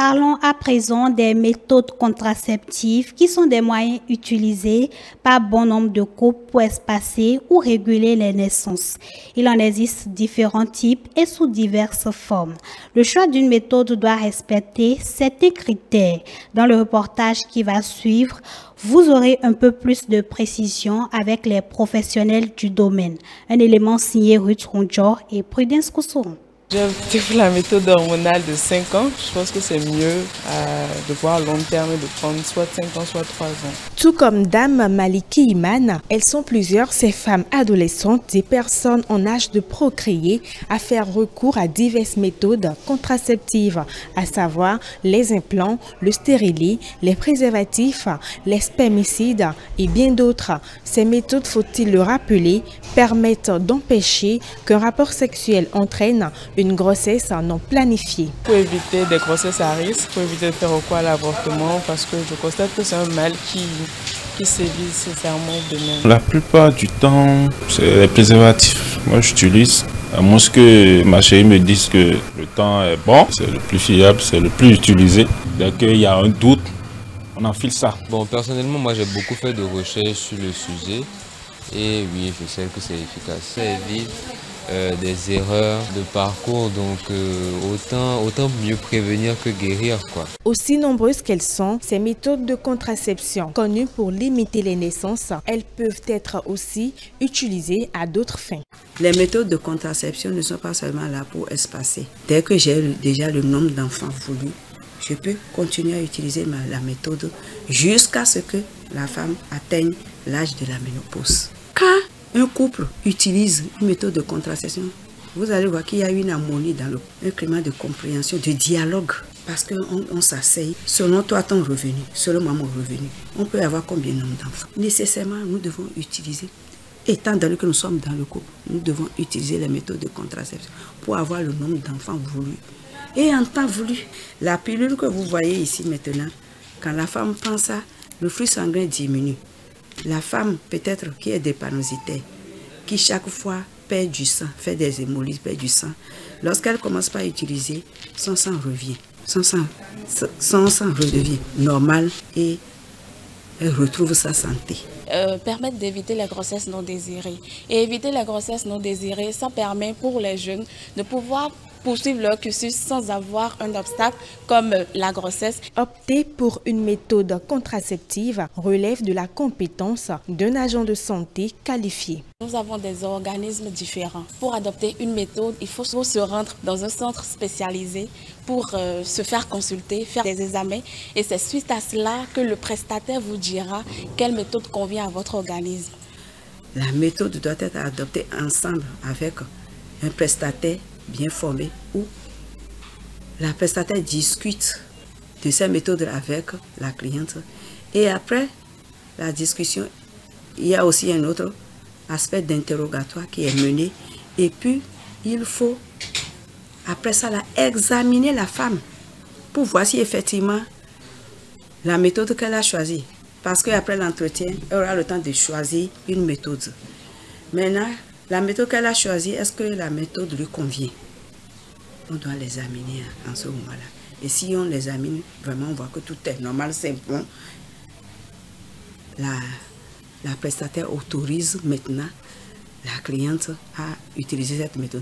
Parlons à présent des méthodes contraceptives qui sont des moyens utilisés par bon nombre de couples pour espacer ou réguler les naissances. Il en existe différents types et sous diverses formes. Le choix d'une méthode doit respecter certains critères. Dans le reportage qui va suivre, vous aurez un peu plus de précision avec les professionnels du domaine. Un élément signé Ruth Ronjor et Prudence Kousouron. J'ai opté pour la méthode hormonale de 5 ans. Je pense que c'est mieux de voir à long terme de prendre soit 5 ans, soit 3 ans. Tout comme Dame Maliki Iman, elles sont plusieurs, ces femmes adolescentes, des personnes en âge de procréer, à faire recours à diverses méthodes contraceptives, à savoir les implants, le stérilet, les préservatifs, les spermicides et bien d'autres. Ces méthodes, faut-il le rappeler, permettent d'empêcher qu'un rapport sexuel entraîne une grossesse non planifiée. Pour éviter des grossesses à risque, pour éviter de faire recours à l'avortement, parce que je constate que c'est un mal qui sévit nécessairement de même. La plupart du temps, c'est les préservatifs. Moi, j'utilise, à moins que ma chérie me dise que le temps est bon, c'est le plus fiable, c'est le plus utilisé. Dès qu'il y a un doute, on enfile ça. Bon, personnellement, moi, j'ai beaucoup fait de recherches sur le sujet. Et oui, je sais que c'est efficace. Ça évite des erreurs de parcours, donc autant mieux prévenir que guérir, quoi. Aussi nombreuses qu'elles sont, ces méthodes de contraception, connues pour limiter les naissances, elles peuvent être aussi utilisées à d'autres fins. Les méthodes de contraception ne sont pas seulement là pour espacer. Dès que j'ai déjà le nombre d'enfants voulus, je peux continuer à utiliser la méthode jusqu'à ce que la femme atteigne l'âge de la ménopause. Quand un couple utilise une méthode de contraception, vous allez voir qu'il y a une harmonie dans un climat de compréhension, de dialogue. Parce qu'on s'asseye, selon toi ton revenu, selon moi mon revenu. On peut avoir combien de nombre d'enfants? Nécessairement, nous devons utiliser, étant donné que nous sommes dans le couple, nous devons utiliser les méthodes de contraception pour avoir le nombre d'enfants voulus. Et en temps voulu, la pilule que vous voyez ici maintenant, quand la femme prend ça, le flux sanguin diminue. La femme, peut-être qui est dépanositaire, qui chaque fois perd du sang, fait des hémolyses, perd du sang, lorsqu'elle commence pas à utiliser, son sang revient. Son sang redevient normal et elle retrouve sa santé. Permettre d'éviter les grossesses non désirées. Et éviter les grossesses non désirées, ça permet pour les jeunes de pouvoir poursuivre leur cursus sans avoir un obstacle comme la grossesse. Opter pour une méthode contraceptive relève de la compétence d'un agent de santé qualifié. Nous avons des organismes différents. Pour adopter une méthode, il faut se rendre dans un centre spécialisé pour se faire consulter, faire des examens. Et c'est suite à cela que le prestataire vous dira quelle méthode convient à votre organisme. La méthode doit être adoptée ensemble avec un prestataire bien formé où la prestataire discute de ces méthodes avec la cliente. Et après la discussion, il y a aussi un autre aspect d'interrogatoire qui est mené. Et puis, il faut, après ça, examiner la femme pour voir si effectivement la méthode qu'elle a choisie. Parce qu'après l'entretien, elle aura le temps de choisir une méthode. Maintenant, la méthode qu'elle a choisie, est-ce que la méthode lui convient? On doit l'examiner en ce moment-là. Et si on l'examine, vraiment, on voit que tout est normal, c'est bon. La prestataire autorise maintenant la cliente à utiliser cette méthode.